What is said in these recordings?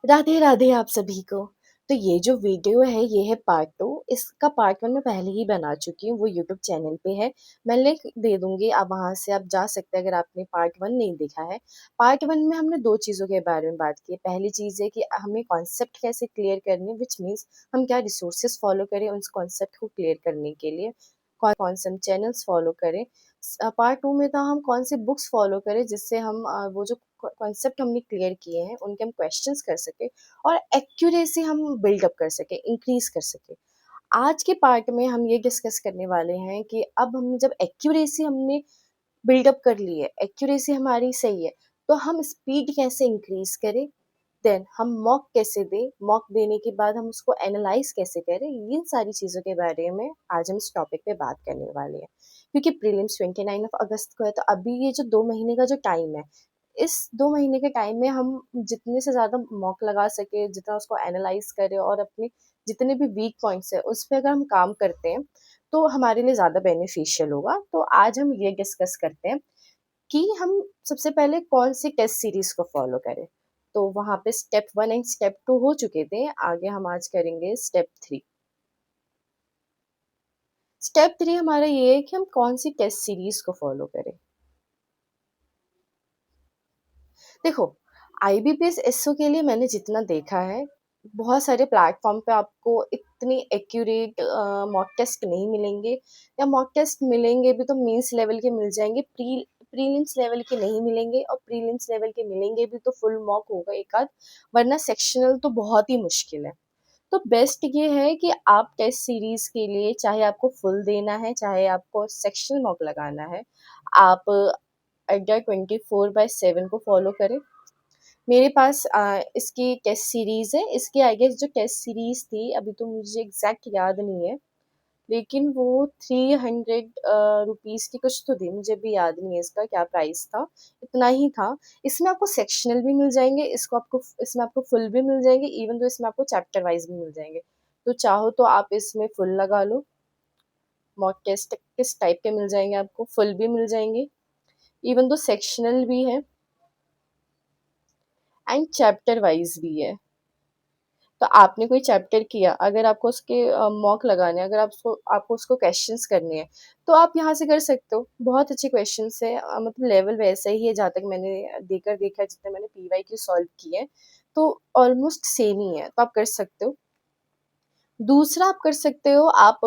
राधे राधे आप सभी को। तो ये जो वीडियो है ये है पार्ट 2। इसका पार्ट 1 मैं पहले ही बना चुकी हूँ, वो यूट्यूब चैनल पे है। मैं लिंक दे दूँगी, आप वहाँ से आप जा सकते हैं अगर आपने पार्ट 1 नहीं देखा है। पार्ट 1 में हमने 2 चीज़ों के बारे में बात की है। पहली चीज़ है कि हमें कॉन्सेप्ट कैसे क्लियर करने हैं, व्हिच मीन्स हम क्या रिसोर्सेज़ फ़ॉलो करें उस कॉन्सेप्ट को क्लियर करने के लिए, कौन से हम चैनल्स फ़ॉलो करें। पार्ट 2 में था हम कौन सी बुक्स फ़ॉलो करें जिससे हम वो जो कॉन्सेप्ट हमने क्लियर किए हैं उनके हम क्वेश्चंस कर सकें और एक्यूरेसी हम बिल्डअप कर सकें, इंक्रीज़ कर सकें। आज के पार्ट में हम ये डिस्कस करने वाले हैं कि अब हमने जब एक्यूरेसी हमने बिल्डअप कर ली है, एक्यूरेसी हमारी सही है, तो हम स्पीड कैसे इंक्रीज़ करें, देन हम मॉक कैसे दें, मॉक देने के बाद हम उसको एनालाइज़ कैसे करें, इन सारी चीज़ों के बारे में आज हम इस टॉपिक पे बात करने वाले हैं। क्योंकि प्रीलिम्स 29 ऑफ अगस्त को है, तो अभी ये जो 2 महीने का जो टाइम है, इस 2 महीने के टाइम में हम जितने से ज़्यादा मॉक लगा सकें, जितना उसको एनालाइज़ करें और अपने जितने भी वीक पॉइंट्स हैं, उस पे अगर हम काम करते हैं, तो हमारे लिए ज़्यादा बेनिफिशियल होगा। तो आज हम ये डिस्कस करते हैं कि हम सबसे पहले कौन-सी टेस्ट सीरीज़ को फ़ॉलो करें। तो वहाँ पे स्टेप 1 एंड स्टेप 2 हो चुके थे, आगे हम आज करेंगे स्टेप 3। स्टेप 3 हमारा ये है कि हम कौन-सी टेस्ट सीरीज़ को फ़ॉलो करें। देखो, आईबीपीएस एसओ के लिए मैंने जितना देखा है, बहुत सारे प्लेटफ़ॉर्म पे आपको इतनी एक्यूरेट मॉक टेस्ट नहीं मिलेंगे, या मॉक टेस्ट मिलेंगे भी तो मेंस लेवल के मिल जाएँगे, प्रीलिम्स लेवल के नहीं मिलेंगे, और प्रीलिम्स लेवल के मिलेंगे भी तो फुल मॉक होगा एक आध, वरना सेक्शनल तो बहुत ही मुश्किल है। तो बेस्ट ये है कि आप टेस्ट सीरीज़ के लिए चाहे आपको फुल देना है, चाहे आपको सेक्शनल मॉक लगाना है, आप अड्डा 24/7 को फ़ॉलो करें। मेरे पास इसकी टेस्ट सीरीज़ है, इसकी आई गेस जो टेस्ट सीरीज़ थी, अभी तो मुझे एग्ज़ैक्ट याद नहीं है, लेकिन वो 300 रुपीज़ की कुछ तो थी, मुझे भी याद नहीं है इसका क्या प्राइस था, इतना ही था। इसमें आपको सेक्शनल भी मिल जाएँगे, इसमें आपको फुल भी मिल जाएँगे, इवन दो इसमें आपको चैप्टर वाइज़ भी मिल जाएँगे। तो चाहो तो आप इसमें फुल लगा लो, मॉक टेस्ट किस टाइप के मिल जाएँगे आपको, फुल भी मिल जाएँगे, इवन दो सेक्शनल भी है एंड चैप्टर वाइज़ भी है। तो आपने कोई चैप्टर किया, अगर आपको उसके मॉक लगाने हैं, अगर आपको उसको क्वेश्चंस करने हैं, तो आप यहाँ से कर सकते हो। बहुत अच्छे क्वेश्चंस हैं, मतलब लेवल वैसा ही है जहाँ तक मैंने देखा है, जितने मैंने पीवाईक्यू सॉल्व किए हैं, तो ऑलमोस्ट सेम ही है, तो आप कर सकते हो। दूसरा आप कर सकते हो, आप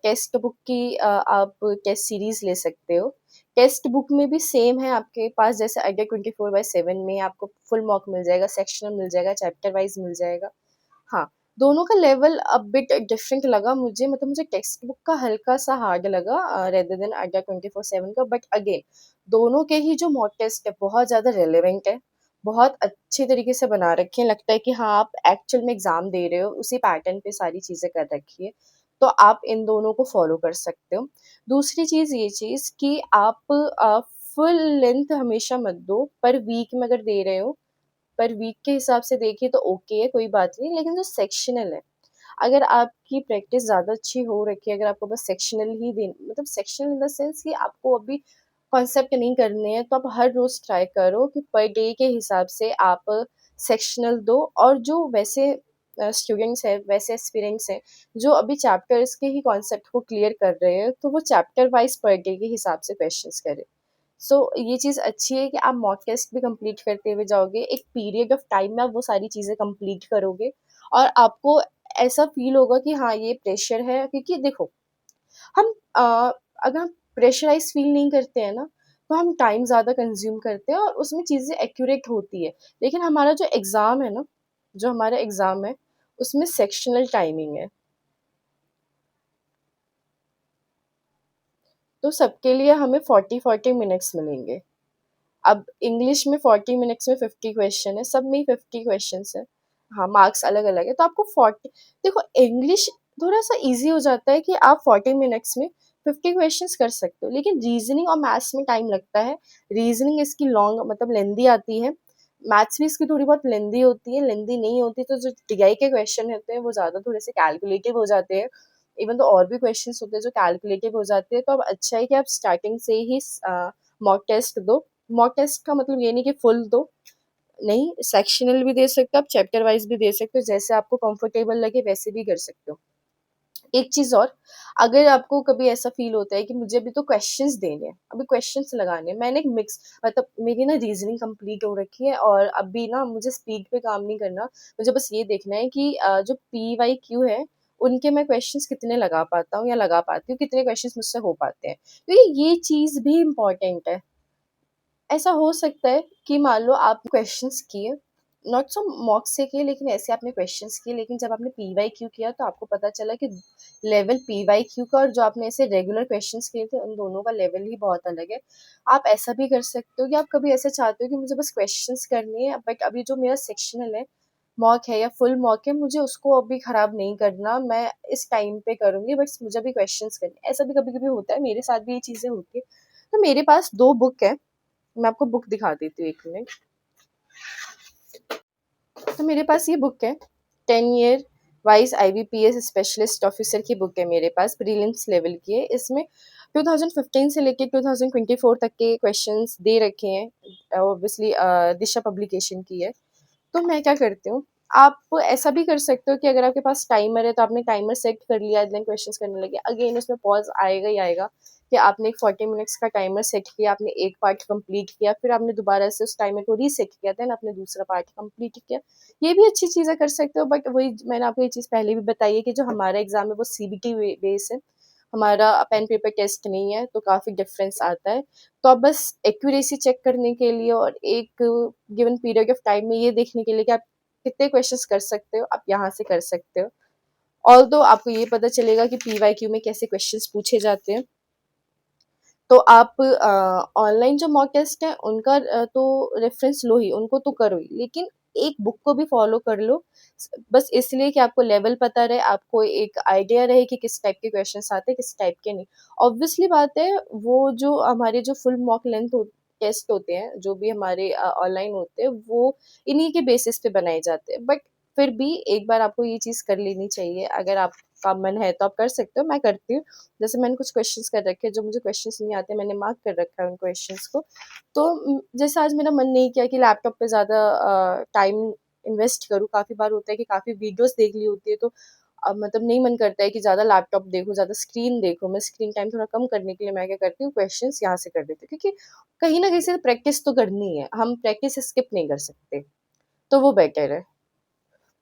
टेक्स्ट बुक की आप टेस्ट सीरीज़ ले सकते हो। टेक्स्ट बुक में भी सेम है आपके पास, जैसे अड्डा 24/7 में आपको फुल मॉक मिल जाएगा, सेक्शनल मिल जाएगा, चैप्टर वाइज़ मिल जाएगा। हाँ, दोनों का लेवल अ बिट डिफरेंट लगा मुझे, मतलब मुझे टेक्स्ट बुक का हल्का-सा हार्ड लगा रेदर देन अड्डा 24/7 का, बट अगेन दोनों के ही जो मॉक टेस्ट है बहुत ज़्यादा रिलेवेंट है, बहुत अच्छे तरीके से बना रखे हैं, लगता है कि हाँ, आप एक्चुअल में एग्ज़ाम दे रहे हो, उसी पैटर्न पे सारी चीज़ें कर रखी है, तो आप इन दोनों को फ़ॉलो कर सकते हो। दूसरी चीज़ ये चीज़ कि आप फुल लेंथ हमेशा मत दो, पर वीक में अगर दे रहे हो, पर वीक के हिसाब से देखिए तो ओके है, कोई बात नहीं। लेकिन जो सेक्शनल है, अगर आपकी प्रैक्टिस ज़्यादा अच्छी हो रखी है, अगर आपको बस सेक्शनल ही मतलब सेक्शनल इन द सेंस कि आपको अभी कॉन्सेप्ट नहीं करने हैं, तो आप हर रोज़ ट्राई करो कि पर डे के हिसाब से आप सेक्शनल दो, और जो वैसे स्टूडेंट्स हैं, वैसे एस्पिरेंट्स हैं, जो अभी चैप्टर्स के ही कॉन्सेप्ट को क्लियर कर रहे हैं, तो वो चैप्टर वाइज़ पर डे के हिसाब से क्वेश्चंस करें। सो ये चीज़ अच्छी है कि आप मॉक टेस्ट भी कंप्लीट करते हुए जाओगे, एक पीरियड ऑफ टाइम में आप वो सारी चीज़ें कंप्लीट करोगे, और आपको ऐसा फ़ील होगा कि हाँ, ये प्रेशर है, क्योंकि देखो हम अगर हम प्रेशराइज़ फ़ील नहीं करते हैं ना, तो हम टाइम ज़्यादा कंज़्यूम करते हैं और उसमें चीज़ें एक्यूरेट होती है। लेकिन हमारा जो एग्ज़ाम है ना, जो हमारा एग्ज़ाम है, उसमें सेक्शनल टाइमिंग है, तो सबके लिए हमें 40-40 मिनट्स मिलेंगे। अब इंग्लिश में 40 मिनट्स में 50 क्वेश्चन है, सब में ही 50 क्वेश्चन्स हैं। हाँ, मार्क्स अलग-अलग है, तो आपको 40, देखो इंग्लिश थोड़ा-सा ईज़ी हो जाता है कि आप 40 मिनट्स में 50 क्वेश्चन्स कर सकते हो, लेकिन रीज़निंग और मैथ्स में टाइम लगता है। रीज़निंग इसकी लॉन्ग मतलब लेंदी आती है, मैथ्स भी इसकी थोड़ी बहुत लेंदी होती है, लेंदी नहीं होती तो जो टीआई के क्वेश्चन होते हैं, वो ज़्यादा थोड़े-से कैलकुलेटिव हो जाते हैं। इवन तो और भी क्वेश्चन्स होते हैं जो कैलकुलेटिव हो जाते हैं, तो अब अच्छा है कि आप स्टार्टिंग से ही मॉक टेस्ट दो। मॉक टेस्ट का मतलब ये नहीं कि फुल दो, नहीं, सेक्शनल भी दे सकते हो आप, चैप्टर वाइज़ भी दे सकते हो, जैसे आपको कंफर्टेबल लगे वैसे भी कर सकते हो। एक चीज़ और, अगर आपको कभी ऐसा फ़ील होता है कि मुझे अभी तो क्वेश्चंस देने हैं, अभी क्वेश्चंस लगाने हैं, मैंने एक मिक्स मतलब मेरी ना रीज़निंग कंप्लीट हो रखी है और अभी ना मुझे स्पीड पे काम नहीं करना। मुझे बस ये देखना है कि जो पीवाईक्यू है, उनके मैं क्वेश्चंस कितने लगा पाता हूँ या लगा पाती हूँ, कितने क्वेश्चंस मुझसे हो पाते हैं। तो ये चीज़ भी इम्पोर्टेंट है। ऐसा हो सकता है कि मान लो आप क्वेश्चंस किए, नॉट सो मॉक से किए लेकिन ऐसे आपने क्वेश्चंस किए, लेकिन जब आपने पीवाईक्यू किया तो आपको पता चला कि लेवल पीवाईक्यू का और जो आपने ऐसे रेगुलर क्वेश्चंस किए थे उन दोनों का लेवल ही बहुत अलग है। आप ऐसा भी कर सकते हो कि आप कभी ऐसा चाहते हो कि मुझे बस क्वेश्चंस करने हैं, बट अभी जो मेरा सेक्शनल है, मॉक है या फुल मॉक है, मुझे उसको अभी खराब नहीं करना, मैं इस टाइम पे करूंगी, बस मुझे अभी क्वेश्चंस करने हैं। ऐसा भी कभी कभी होता है, मेरे साथ भी ये चीजें होती है। तो मेरे पास 2 बुक है, मैं आपको बुक दिखा देती हूँ 1 मिनट। तो मेरे पास ये बुक है, 10 year wise IBPS specialist officer की बुक है मेरे पास, प्रीलिम्स लेवल की है। इसमें 2015 से लेके 2024 तक के क्वेश्चंस दे रखे हैं। ऑब्वियसली दिशा पब्लिकेशन की है। तो मैं क्या करती हूँ, आप ऐसा भी कर सकते हो कि अगर आपके पास टाइमर है तो आपने टाइमर सेट कर लिया, देन क्वेश्चंस करने लगे। अगेन उसमें पॉज़ आएगा ही आएगा कि आपने एक 40 मिनट्स का टाइमर सेट किया, आपने एक पार्ट कंप्लीट किया, फिर आपने दोबारा से उस टाइमर को रीसेट किया, देन आपने दूसरा पार्ट कंप्लीट किया। ये भी अच्छी चीज़ें कर सकते हो, बट वही मैंने आपको ये चीज़ पहले भी बताई है कि जो हमारा एग्ज़ाम है वो सीबीटी बेस है, हमारा पेन पेपर टेस्ट नहीं है, तो काफ़ी डिफरेंस आता है। तो आप बस एक्यूरेसी चेक करने के लिए और एक गिवन पीरियड ऑफ टाइम में ये देखने के लिए कि आप कितने क्वेश्चंस कर सकते हो, आप यहाँ से कर सकते हो। ऑल्दो आपको ये पता चलेगा कि पीवाईक्यू में कैसे क्वेश्चंस पूछे जाते हैं। तो आप ऑनलाइन जो मॉक टेस्ट है उनका तो रेफरेंस लो ही, उनको तो करो ही, लेकिन एक बुक को भी फॉलो कर लो, बस इसलिए कि आपको लेवल पता रहे, आपको एक आइडिया रहे कि किस टाइप के क्वेश्चंस आते हैं, किस टाइप के नहीं। ऑब्वियसली बात है, वो जो हमारे जो फुल मॉक लेंथ टेस्ट होते हैं, जो भी हमारे ऑनलाइन होते हैं, वो इन्हीं के बेसिस पे बनाए जाते हैं, बट फिर भी एक बार आपको ये चीज़ कर लेनी चाहिए। अगर आपका मन है तो आप कर सकते हो, मैं करती हूँ। जैसे मैंने कुछ क्वेश्चंस कर रखे हैं, जो मुझे क्वेश्चंस नहीं आते मैंने मार्क कर रखा है उन क्वेश्चंस को। तो जैसे आज मेरा मन नहीं किया कि लैपटॉप पे ज़्यादा टाइम इन्वेस्ट करूँ, काफ़ी बार होता है कि काफ़ी वीडियोज़ देख ली होती है, तो मतलब नहीं मन करता है कि ज़्यादा लैपटॉप देखूँ, ज़्यादा स्क्रीन देखूँ। मैं स्क्रीन टाइम थोड़ा कम करने के लिए मैं क्या करती हूँ, क्वेश्चंस यहाँ से कर देती हूँ, क्योंकि कहीं न कहीं से प्रैक्टिस तो करनी है, हम प्रैक्टिस स्किप नहीं कर सकते, तो वो बेटर है।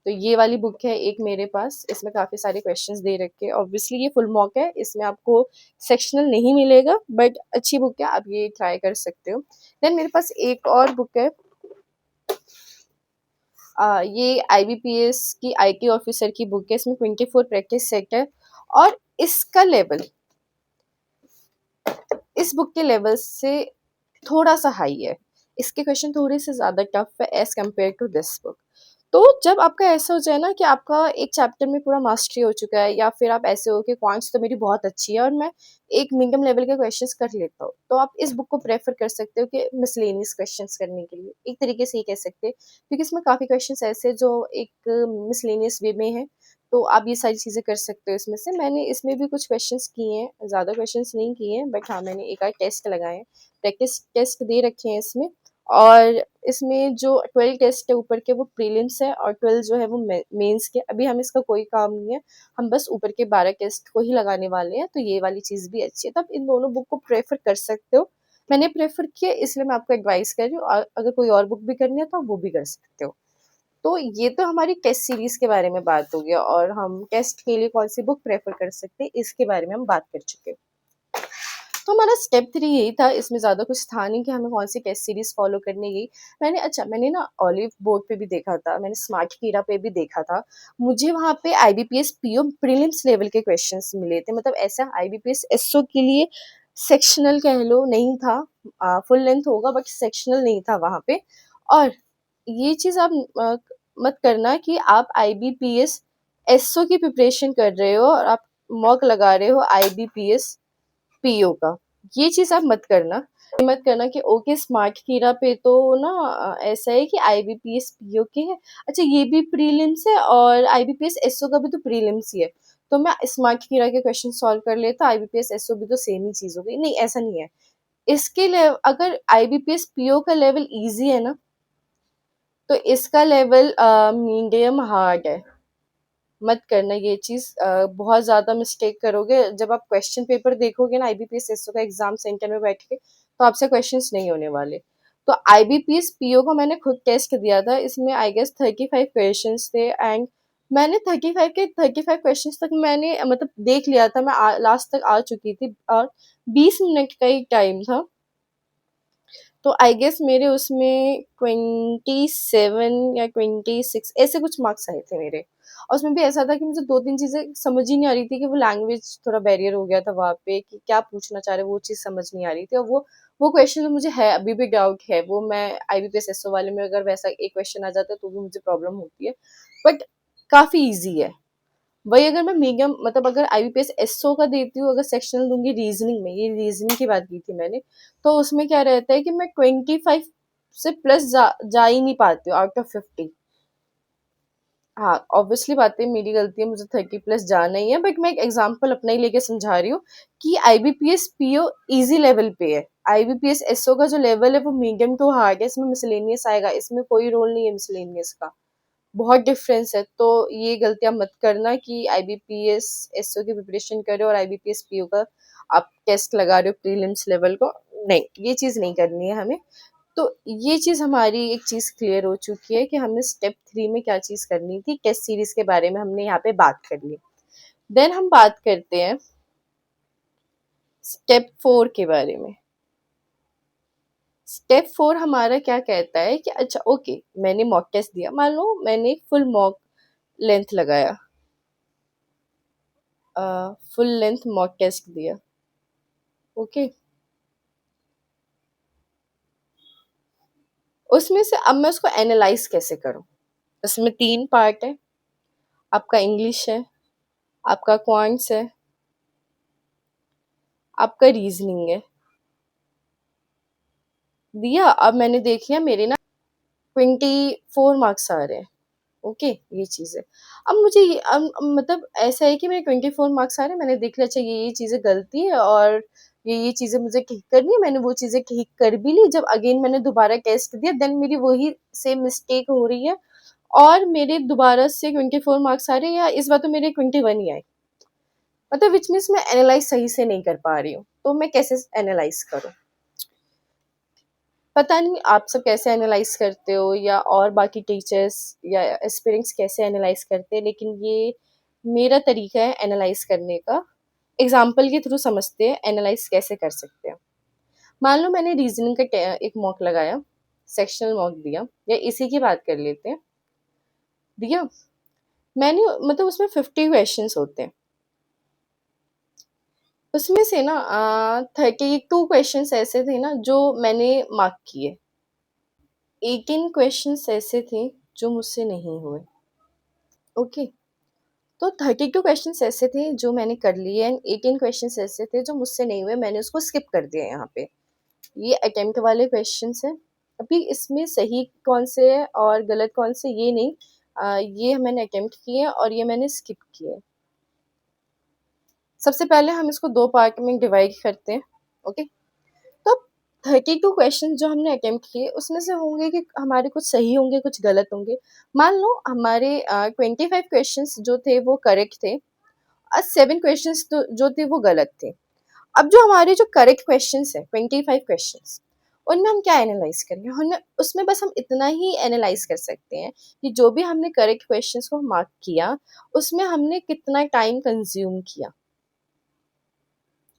तो ये वाली बुक है एक मेरे पास, इसमें काफ़ी सारे क्वेश्चंस दे रखे हैं। ऑब्वियसली ये फुल मॉक है, इसमें आपको सेक्शनल नहीं मिलेगा, बट अच्छी बुक है, आप ये ट्राई कर सकते हो। देन मेरे पास एक और बुक है, ये आईबीपीएस की आईटी ऑफिसर की बुक है, इसमें 24 प्रैक्टिस सेट है और इसका लेवल इस बुक के लेवल से थोड़ा-सा हाई है। इसके क्वेश्चन थोड़े से ज़्यादा टफ है as compare to this book. तो जब आपका ऐसा हो जाए ना कि आपका एक चैप्टर में पूरा मास्टरी हो चुका है, या फिर आप ऐसे हो कि क्वांट्स तो मेरी बहुत अच्छी है और मैं एक मीडियम लेवल के क्वेश्चंस कर लेता हूँ, तो आप इस बुक को प्रेफ़र कर सकते हो कि मिसलेनियस क्वेश्चंस करने के लिए। एक तरीके से ये कह सकते हैं, क्योंकि इसमें काफ़ी क्वेश्चंस ऐसे हैं जो एक मिसलेनियस वे में हैं, तो आप ये सारी चीज़ें कर सकते हो इसमें से। मैंने इसमें भी कुछ क्वेश्चंस किए हैं, ज़्यादा क्वेश्चंस नहीं किए हैं, बट हाँ, मैंने एक आध टेस्ट लगाए हैं। प्रैक्टिस टेस्ट दे रखे हैं इसमें, और इसमें जो 12 टेस्ट है ऊपर के वो प्रीलिम्स है और 12 जो है वो मेंस के। अभी हम इसका कोई काम नहीं है, हम बस ऊपर के 12 टेस्ट को ही लगाने वाले हैं, तो ये वाली चीज़ भी अच्छी है। तो आप इन दोनों बुक को प्रेफ़र कर सकते हो। मैंने प्रेफ़र किया इसलिए मैं आपको एडवाइस कर रही हूँ, और अगर कोई और बुक भी करनी है तो आप वो भी कर सकते हो। तो ये तो हमारी टेस्ट सीरीज़ के बारे में बात हो गया, और हम टेस्ट के लिए कौन-सी बुक प्रेफ़र कर सकते हैं, इसके बारे में हम बात कर चुके हैं। तो हमारा स्टेप 3 यही था, इसमें ज़्यादा कुछ था नहीं कि हमें कौन-सी टेस्ट सीरीज़ फ़ॉलो करनी है। मैंने ना ऑलिव बोर्ड पे भी देखा था, मैंने स्मार्ट कीड़ा पे भी देखा था। मुझे वहाँ पे आईबीपीएस पीओ प्रीलिम्स लेवल के क्वेश्चंस मिले थे। मतलब ऐसा आईबीपीएस एसओ के लिए सेक्शनल कह लो नहीं था, फुल लेंथ होगा बट सेक्शनल नहीं था वहाँ पे। और ये चीज़ आप मत करना कि आप आईबीपीएस एसओ की प्रिपरेशन कर रहे हो और आप मॉक लगा रहे हो आईबीपीएस पीओ का, ये चीज़ आप मत करना। ये मत करना कि ओके स्मार्ट कीड़ा पे तो ना ऐसा है कि आईबीपीएस पीओ के है, अच्छा ये भी प्रीलिम्स है और आईबीपीएस एसओ का भी तो प्रीलिम्स ही है, तो मैं स्मार्ट कीड़ा के क्वेश्चन सॉल्व कर लेता, आईबीपीएस एसओ भी तो सेम ही चीज़ हो गई। नहीं, ऐसा नहीं है। इसके लिए अगर आईबीपीएस पीओ का लेवल ईज़ी है ना, तो इसका लेवल मीडियम हार्ड है। मत करना ये चीज़, बहुत ज़्यादा मिस्टेक करोगे। जब आप क्वेश्चन पेपर देखोगे ना आईबीपीएस एसओ का एग्जाम सेंटर में बैठ के, तो आपसे क्वेश्चंस नहीं होने वाले। तो आईबीपीएस पीओ को मैंने खुद टेस्ट दिया था, इसमें आई गेस 35 क्वेश्चंस थे एंड मैंने 35 के 35 क्वेश्चंस तक मैंने मतलब देख लिया था, मैं लास्ट तक आ चुकी थी और 20 मिनट का ही टाइम था। तो आई गेस मेरे उसमें 27 या 26 ऐसे कुछ मार्क्स आए थे मेरे। और उसमें भी ऐसा था कि मुझे 2-3 चीज़ें समझ ही नहीं आ रही थी कि वो लैंग्वेज थोड़ा बैरियर हो गया था वहाँ पे कि क्या पूछना चाह रहे हैं, वो चीज़ समझ नहीं आ रही थी। और वो क्वेश्चन में मुझे है अभी भी डाउट है, वो मैं आईबीपीएस एसओ वाले में अगर वैसा एक क्वेश्चन आ जाता तो भी मुझे प्रॉब्लम होती है। बट काफ़ी ईज़ी है। वही अगर मैं मीडियम मतलब अगर आईबीपीएस एसओ का देती हूँ, अगर सेक्शनल दूंगी रीजनिंग में, ये रीजनिंग की बात की थी मैंने, तो उसमें क्या रहता है कि मैं 25 से प्लस जा ही नहीं पाती हूँ आउट ऑफ 50। हाँ, ऑब्वियसली बात है, मेरी गलती है, मुझे 30 प्लस जाना ही है, बट मैं एक एग्जांपल अपना ही लेके समझा रही हूँ कि आईबीपीएस पीओ इजी लेवल पे है। आईबीपीएस एसओ का जो लेवल है वो मीडियम टू हार्ड है, इसमें मिसलेनियस आएगा, इसमें कोई रोल नहीं है मिसलेनियस का, बहुत डिफरेंस है। तो ये गलतियां मत करना कि आईबीपीएस एसओ की प्रिपरेशन करो और आईबीपीएस पीओ का आप टेस्ट लगा रहे हो प्रीलिम्स लेवल को, नहीं, ये चीज़ नहीं करनी है हमें। तो ये चीज़ हमारी एक चीज़ क्लियर हो चुकी है कि हमें स्टेप 3 में क्या चीज़ करनी थी, टेस्ट सीरीज के बारे में हमने यहाँ पे बात कर ली। देन हम बात करते हैं स्टेप 4 के बारे में। स्टेप 4 हमारा क्या कहता है कि अच्छा ओके, मैंने मॉक टेस्ट दिया, मान लो मैंने एक फुल मॉक लेंथ लगाया, फुल लेंथ मॉक टेस्ट दिया, ओके। उसमें से अब मैं उसको एनालाइज कैसे करूं? उसमें 3 पार्ट है, आपका इंग्लिश है, आपका क्वांट्स है, आपका रीजनिंग है। दिया, अब मैंने देख लिया मेरे ना 24 मार्क्स आ रहे हैं, ओके, ये चीज़ है। अब मुझे मतलब ऐसा है कि मेरे 24 मार्क्स आ रहे हैं, मैंने देख लिया अच्छा ये चीज़ें गलती है और ये चीज़ें मुझे ठीक करनी है, मैंने वो चीज़ें ठीक कर भी ली। जब अगेन मैंने दोबारा टेस्ट दिया देन मेरी वही सेम मिस्टेक हो रही है और मेरे दोबारा से 24 मार्क्स आ रहे हैं, या इस बार तो मेरे 21 ही आए। मतलब विच मीन्स मैं एनालाइज सही से नहीं कर पा रही हूँ, तो मैं कैसे एनालाइज करूँ? पता नहीं आप सब कैसे एनालाइज करते हो या और बाकी टीचर्स या एस्पिरेंट्स कैसे एनालाइज करते हैं, लेकिन ये मेरा तरीका है एनालाइज करने का। एग्जाम्पल के थ्रू समझते हैं एनालाइज कैसे कर सकते हैं। मान लो मैंने रीजनिंग का एक मॉक लगाया, सेक्शनल मॉक दिया, या इसी की बात कर लेते हैं, दिया मैंने, मतलब उसमें 50 क्वेश्चंस होते हैं, उसमें से ना 32 क्वेश्चंस ऐसे थे ना जो मैंने मार्क किए, 18 क्वेश्चंस ऐसे थे जो मुझसे नहीं हुए, ओके। तो 32 क्वेश्चंस ऐसे थे जो मैंने कर लिए एंड 18 क्वेश्चंस ऐसे थे जो मुझसे नहीं हुए, मैंने उसको स्किप कर दिया यहाँ पे। ये अटेम्प्ट वाले क्वेश्चंस हैं। अभी इसमें सही कौन से है और गलत कौन से ये नहीं, ये मैंने अटेम्प्ट किए हैं और ये मैंने स्किप किए हैं। सबसे पहले हम इसको 2 पार्ट में डिवाइड करते हैं, ओके। तो 32 क्वेश्चन जो हमने अटेम्प्ट किए उसमें से होंगे कि हमारे कुछ सही होंगे, कुछ गलत होंगे। मान लो हमारे 25 क्वेश्चंस जो थे वो करेक्ट थे और 7 क्वेश्चंस तो जो थे वो गलत थे। अब जो हमारे जो करेक्ट क्वेश्चंस है 25 क्वेश्चंस, उनमें हम क्या एनालाइज करेंगे? हम उसमें बस हम इतना ही एनालाइज कर सकते हैं कि जो भी हमने करेक्ट क्वेश्चंस को मार्क किया उसमें हमने कितना टाइम कंज्यूम किया।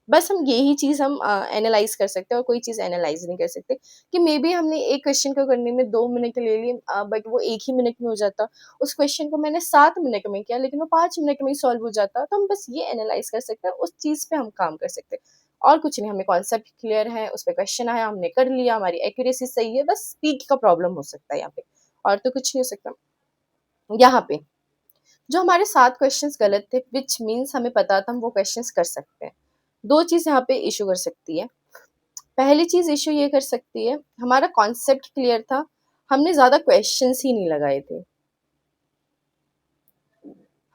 बस हम यही चीज़ हम एनालाइज कर सकते हैं और कोई चीज़ एनालाइज नहीं कर सकते कि मे बी हमने एक क्वेश्चन को करने में 2 मिनट ले लिए, बट वो 1 ही मिनट में हो जाता। उस क्वेश्चन को मैंने 7 मिनट में किया लेकिन वो 5 मिनट में ही सॉल्व हो जाता। तो हम बस ये एनालाइज कर सकते हैं, उस चीज़ पे हम काम कर सकते हैं और कुछ नहीं। हमें कॉन्सेप्ट क्लियर है, उस पे क्वेश्चन आया, हमने कर लिया, हमारी एक्यूरेसी सही है, बस स्पीड का प्रॉब्लम हो सकता है यहाँ पे और तो कुछ नहीं हो सकता। यहाँ पे जो हमारे 7 क्वेश्चंस गलत थे व्हिच मीन्स हमें पता था हम वो क्वेश्चंस कर सकते हैं। 2 चीज़ यहाँ पे इश्यू कर सकती है। पहली चीज़ इश्यू ये कर सकती है, हमारा कॉन्सेप्ट क्लियर था, हमने ज़्यादा क्वेश्चंस ही नहीं लगाए थे।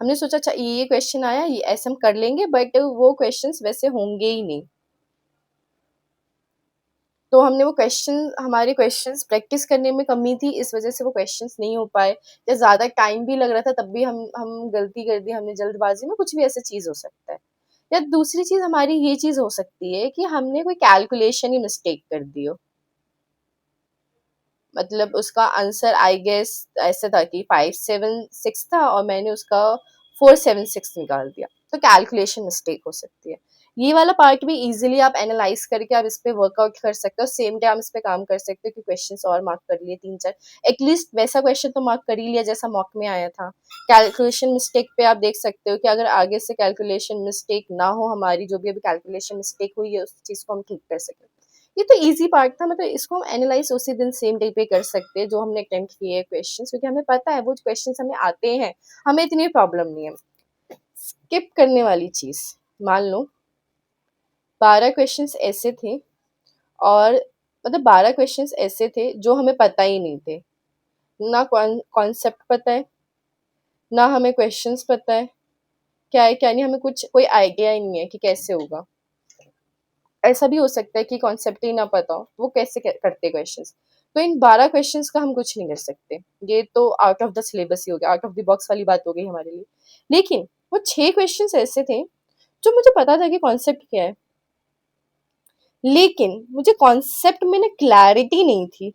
हमने सोचा अच्छा ये क्वेश्चन आया, ये ऐसे हम कर लेंगे, बट वो क्वेश्चंस वैसे होंगे ही नहीं। तो हमने वो हमारे क्वेश्चंस प्रैक्टिस करने में कमी थी, इस वज़ह से वो क्वेश्चंस नहीं हो पाए, या ज़्यादा टाइम भी लग रहा था तब भी हम गलती कर दी हमने जल्दबाज़ी में, कुछ भी ऐसी चीज़ हो सकता है। या दूसरी चीज़ हमारी ये चीज़ हो सकती है कि हमने कोई कैलकुलेशन ही मिस्टेक कर दी हो। मतलब उसका आंसर आई गेस ऐसा था कि 576 था और मैंने उसका 476 निकाल दिया, तो कैलकुलेशन मिस्टेक हो सकती है। ये वाला पार्ट भी इजीली आप एनालाइज करके आप इस पे वर्कआउट कर सकते हो, सेम टाइम इस पे काम कर सकते हो कि क्वेश्चंस और मार्क कर लिए 3-4, एटलीस्ट वैसा क्वेश्चन तो मार्क कर ही लिया जैसा मॉक में आया था। कैलकुलेशन मिस्टेक पे आप देख सकते हो कि अगर आगे से कैलकुलेशन मिस्टेक ना हो, हमारी जो भी अभी कैलकुलेशन मिस्टेक हुई है उस चीज़ को हम ठीक कर सकें। ये तो ईज़ी पार्ट था, मतलब इसको हम एनालाइज़ उसी दिन सेम डे पे कर सकते हैं जो हमने अटेम्प्ट किए हैं क्वेश्चंस, क्योंकि हमें पता है वो क्वेश्चंस हमें आते हैं, हमें इतनी प्रॉब्लम नहीं है। स्किप करने वाली चीज़, मान लो 12 क्वेश्चंस ऐसे थे और मतलब 12 क्वेश्चंस ऐसे थे जो हमें पता ही नहीं थे। ना कॉन्सेप्ट पता है, ना हमें क्वेश्चंस पता है, क्या है क्या नहीं, हमें कुछ कोई आइडिया ही नहीं है कि कैसे होगा। ऐसा भी हो सकता है कि कॉन्सेप्ट ही ना पता हो, वो कैसे करते क्वेश्चंस। तो इन 12 क्वेश्चंस का हम कुछ नहीं कर सकते। ये तो आउट ऑफ द सिलेबस ही हो गया, आउट ऑफ द बॉक्स वाली बात हो गई हमारे लिए। लेकिन वो 6 क्वेश्चंस ऐसे थे जो मुझे पता था कि कॉन्सेप्ट क्या है, लेकिन मुझे कॉन्सेप्ट में ना क्लैरिटी नहीं थी।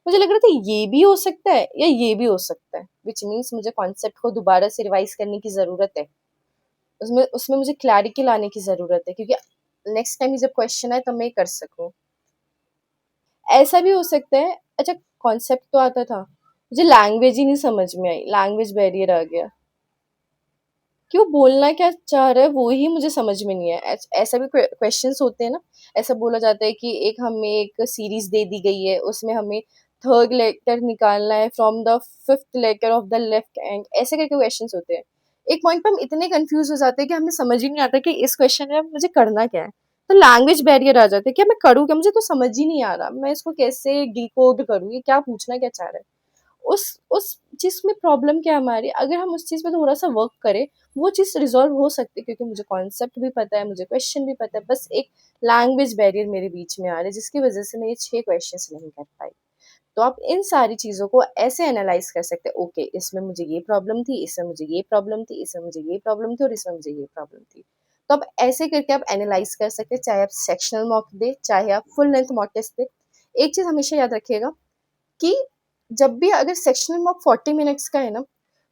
मुझे लग रहा था ये भी हो सकता है या ये भी हो सकता है, व्हिच मीन्स मुझे कॉन्सेप्ट को दोबारा से रिवाइज करने की ज़रूरत है। उसमें उसमें मुझे क्लैरिटी लाने की ज़रूरत है, क्योंकि नेक्स्ट टाइम जब क्वेश्चन आए तब मैं कर सकूँ। ऐसा भी हो सकता है, अच्छा कॉन्सेप्ट तो आता था, मुझे लैंग्वेज ही नहीं समझ में आई, लैंग्वेज बैरियर आ गया कि वो बोलना क्या चाह रहा है वो ही मुझे समझ में नहीं है। ऐसा भी क्वेश्चंस होते हैं ना, ऐसा बोला जाता है कि एक हमें एक सीरीज दे दी गई है, उसमें हमें थर्ड लेटर निकालना है from the fifth letter of the left end, ऐसे करके क्वेश्चंस होते हैं। एक पॉइंट पे हम इतने कंफ्यूज हो जाते हैं कि हमें समझ ही नहीं आता कि इस क्वेश्चन में मुझे करना क्या है। तो लैंग्वेज बैरियर आ जाता है कि मैं करूँ क्या, मुझे तो समझ ही नहीं आ रहा, मैं इसको कैसे डिकोड करूँ, ये क्या पूछना क्या चाह रहा है। उस चीज़ में प्रॉब्लम क्या है हमारी, अगर हम उस चीज़ पे थोड़ा-सा वर्क करें, वो चीज़ रिज़ॉल्व हो सकती है, क्योंकि मुझे कॉन्सेप्ट भी पता है, मुझे क्वेश्चन भी पता है, बस एक लैंग्वेज बैरियर मेरे बीच में आ रहा है, जिसकी वज़ह से मैं ये 6 क्वेश्चंस नहीं कर पाई। तो आप इन सारी चीज़ों को ऐसे एनालाइज़ कर सकते हैं, ओके इसमें मुझे ये प्रॉब्लम थी, इसमें मुझे ये प्रॉब्लम थी, इसमें मुझे ये प्रॉब्लम थी और इसमें मुझे ये प्रॉब्लम थी। तो आप ऐसे करके आप एनालाइज़ कर सकते हैं, चाहे आप सेक्शनल मॉक दें, चाहे आप फुल लेंथ मॉक टेस्ट दें। एक चीज़ हमेशा याद रखिएगा कि जब भी अगर सेक्शनल मॉक 40 मिनट्स का है ना,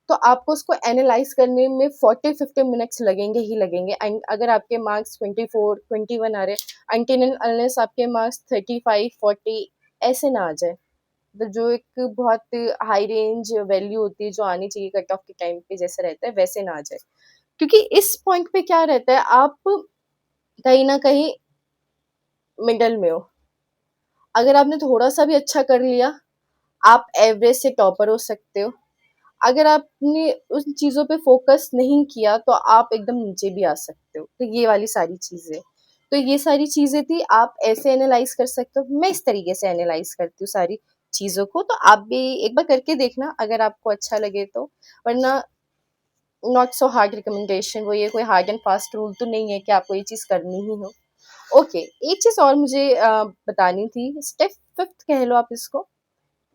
तो आपको उसको एनालाइज़ करने में 40-50 मिनट्स लगेंगे ही लगेंगे, एंड अगर आपके मार्क्स 24, 21 आ रहे हैं, अनटिल एंड अनलेस आपके मार्क्स 35, 40 ऐसे ना आ जाए, मतलब जो एक बहुत हाई रेंज वैल्यू होती है जो आनी चाहिए कट ऑफ के टाइम पे जैसे रहता है, वैसे ना आ जाए। क्योंकि इस पॉइंट पे क्या रहता है, आप कहीं न कहीं मिडल में हो। अगर आपने थोड़ा-सा भी अच्छा कर लिया, आप एवरेज से टॉपर हो सकते हो। अगर आपने उन चीज़ों पे फ़ोकस नहीं किया, तो आप एकदम नीचे भी आ सकते हो। तो ये वाली सारी चीज़ें। तो ये सारी चीज़ें थी, आप ऐसे एनालाइज़ कर सकते हो। मैं इस तरीके से एनालाइज़ करती हूँ सारी चीज़ों को, तो आप भी एक बार करके देखना अगर आपको अच्छा लगे तो। वरना नॉट सो हार्ड रिकमेंडेशन, वो ये कोई हार्ड एंड फास्ट रूल तो नहीं है कि आपको ये चीज़ करनी ही हो। ओके, एक चीज़ और मुझे बतानी थी, स्टेप 5th कह लो आप इसको,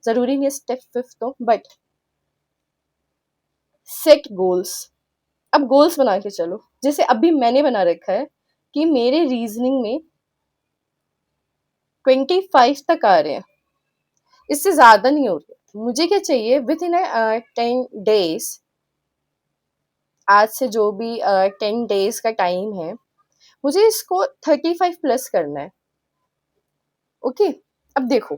ज़रूरी नहीं है स्टेप 5th हो, बट सेट गोल्स। अब गोल्स बना के चलो, जैसे अभी मैंने बना रखा है कि मेरे रीजनिंग में 25 तक आ रहे हैं, इससे ज्यादा नहीं हो रहे। मुझे क्या चाहिए, विद इन 10 डेज, आज से जो भी 10 डेज का टाइम है, मुझे इसको 35 प्लस करना है। ओके, अब देखो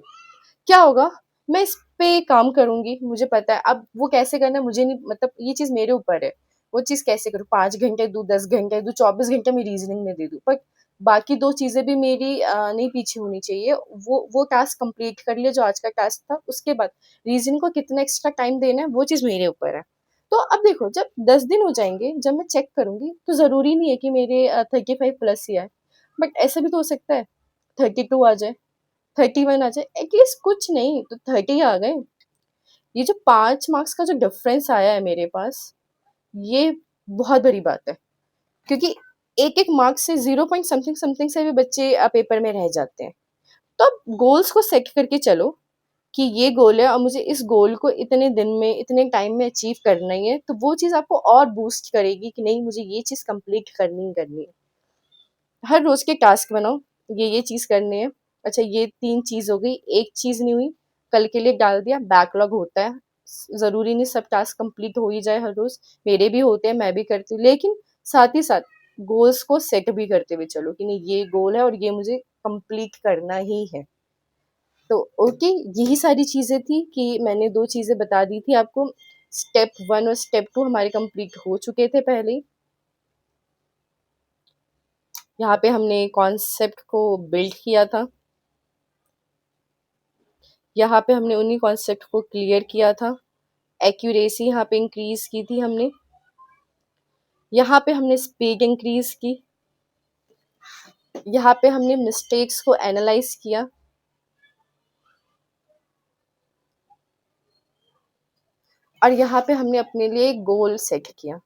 क्या होगा, मैं इस पे काम करूँगी, मुझे पता है। अब वो कैसे करना है मुझे नहीं, मतलब ये चीज़ मेरे ऊपर है। वो चीज़ कैसे करूँ, 5 घंटे दूँ, 10 घंटे दूँ, 24 घंटे मैं रीज़निंग में दे दूँ। बट बाकी 2 चीज़ें भी मेरी नहीं पीछे होनी चाहिए। वो टास्क कंप्लीट कर लिया जो आज का टास्क था, उसके बाद रीज़निंग को कितना एक्स्ट्रा टाइम देना है, वो चीज़ मेरे ऊपर है। तो अब देखो, जब 10 दिन हो जाएँगे, जब मैं चेक करूँगी, तो ज़रूरी नहीं है कि मेरे 35 प्लस ही आए। बट ऐसा भी तो हो सकता है 32 आ जाए, 31 आ जाए, एटलीस्ट कुछ नहीं तो 30 आ गए। ये जो 5 मार्क्स का जो डिफरेंस आया है मेरे पास, ये बहुत बड़ी बात है। क्योंकि एक-एक मार्क्स से 0 पॉइंट समथिंग समथिंग से भी बच्चे पेपर में रह जाते हैं। तो आप गोल्स को सेट करके चलो कि ये गोल है और मुझे इस गोल को इतने दिन में, इतने टाइम में अचीव करना ही है, तो वो चीज़ आपको और बूस्ट करेगी कि नहीं मुझे ये चीज़ कंप्लीट करनी ही करनी है। हर रोज़ के टास्क बनाओ, ये चीज़ करनी है। अच्छा ये 3 चीज़ हो गई, 1 चीज़ नहीं हुई, कल के लिए डाल दिया, बैकलॉग होता है। ज़रूरी नहीं सब टास्क कंप्लीट हो ही जाए हर रोज़, मेरे भी होते हैं, मैं भी करती हूँ। लेकिन साथ ही साथ गोल्स को सेट भी करते हुए चलो कि नहीं ये गोल है और ये मुझे कंप्लीट करना ही है। तो ओके, यही सारी चीज़ें थी कि मैंने 2 चीज़ें बता दी थी आपको। स्टेप 1 और स्टेप 2 हमारे कंप्लीट हो चुके थे पहले ही। यहाँ पे हमने कॉन्सेप्ट को बिल्ड किया था। यहाँ पे हमने उन्हीं कॉन्सेप्ट को क्लियर किया था। एक्यूरेसी यहाँ पे इंक्रीज़ की थी हमने। यहाँ पे हमने स्पीड इंक्रीज़ की। यहाँ पे हमने मिस्टेक्स को एनालाइज़ किया। और यहाँ पे हमने अपने लिए एक गोल सेट किया।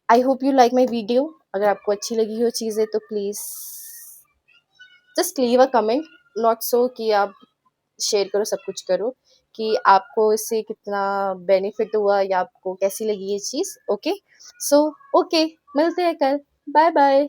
I hope you like my video. अगर आपको अच्छी लगी हो चीज़ें तो please just leave a comment, not so कि आप शेयर करो, सब कुछ करो कि आपको इससे कितना बेनिफिट हुआ या आपको कैसी लगी ये चीज़। ओके, सो ओके, मिलते हैं कल। Bye bye.